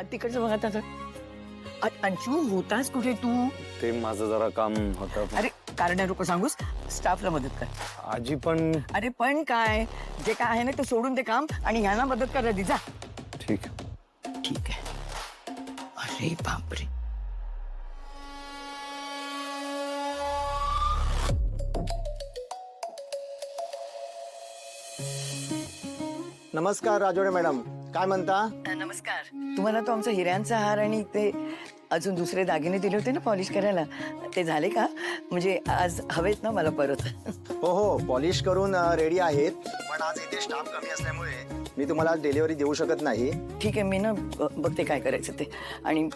तिकडचं बघा आता. अंशू होतास कुठे तू? ते माझं जरा काम होतं. अरे कारण नको सांगूस, स्टाफला मदत कर. आजी पण. अरे पण काय, जे काय आहे ना ते सोडून ते काम आणि ह्यांना मदत कर आधी जा. ठीक. ठीक आहे. अरे बापरे. नमस्कार राजोडे मॅडम, काय म्हणता? नमस्कार. तुम्हाला तो आमचा हिऱ्यांचा हार आणि ते अजून दुसरे दागिने दिले होते ना पॉलिश करायला, ते झाले का? म्हणजे आज हवेत ना मला परत. हो हो, पॉलिश करून रेडी आहेत, पण आज इथे स्टाफ कमी असल्यामुळे मी तुम्हाला डिलिव्हरी देऊ शकत नाही. ठीक आहे, मी ना बघते काय करायचं ते आणि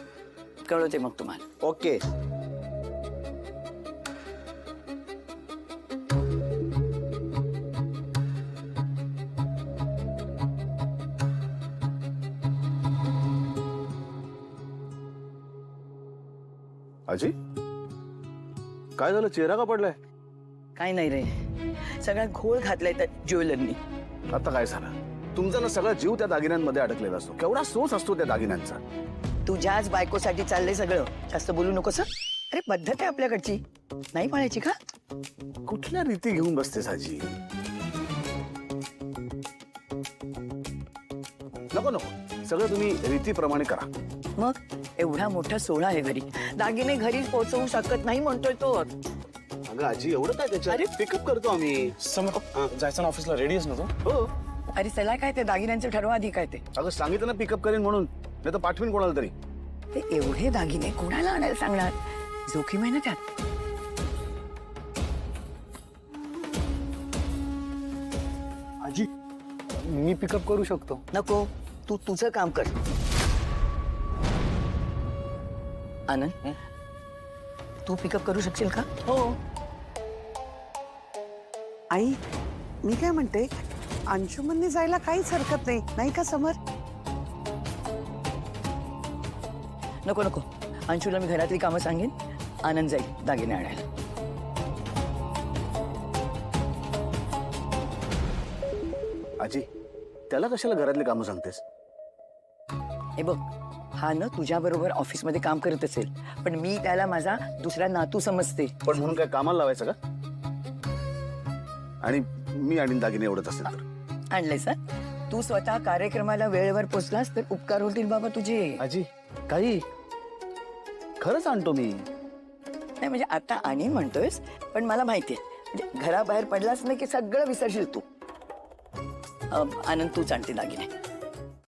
कळवते मग तुम्हाला. ओके. आजी काय झालं, चेहरा का पडलाय? काय नाही रे, सगळा घोळ घातलाय त्या ज्वेलरनी. आता काय झालं? तुमचा ना सगळा जीव त्या दागिन्यांमध्ये अडकलेला असतो, केवढा सोच असतो त्या दागिन्यांचा. तुझ्याच बायकोसाठी चाललंय सगळं, जास्त बोलू नकोस. अरे पद्धत आहे आपल्याकडची, नाही पाळायची का? कुठल्या रीती घेऊन बसतेस आजी? नको नको, सगळं तुम्ही रीतीप्रमाणे करा. मग एवढा मोठा सोहळा आहे घरी, दागिने घरी पोहोचवू शकत नाही म्हणतोय तो. अगं आजी, एवढं काय त्याच्यात? अरे पिकअप करतो आम्ही. जायचं ना ऑफिसला, रेडी आहेस ना तू? हो. अरे चला काय ते दागिन्यांचं ठरवा आधी काय ते. अगं सांगितलं ना पिकअप करेन म्हणून, नाही तर पाठवीन कोणाला तरी. ते एवढे दागिने कोणाला आणायला सांगणार? जोखीम आहे ना त्यात. आजी मी पिकअप करू शकतो. नको, तू तुझं काम कर. आनंद, तू पिकअप करू शकशील का? हो. आई, मी काय म्हणते, अंशुमनने जायला काहीच हरकत नाही, नाही का समर? नको नको, अंशूला मी घरातली कामं सांगेन, आनंद जाईल दागिने आणायला. आजी त्याला कशाला घरातली कामं सांगतेस? हे बघ, हा ना तुझ्या बरोबर ऑफिस मध्ये काम करत असेल, पण मी त्याला माझा दुसरा नातू समजते. पण म्हणून काय कामाला लावायचं का? आणि मी आणि दागिने एवढत असेल तर आणलंय सर, तू स्वतः कार्यक्रमाला वेळेवर पोचलास तर उपकार होतील बाबा तुझे. आजी काही खरंच आणतो मी. नाही म्हणजे आता आणि म्हणतोयस, पण मला माहितीये म्हणजे घराबाहेर पडलास नाही की सगळं विसरशील तू. आनंद तूच आणते दागिने.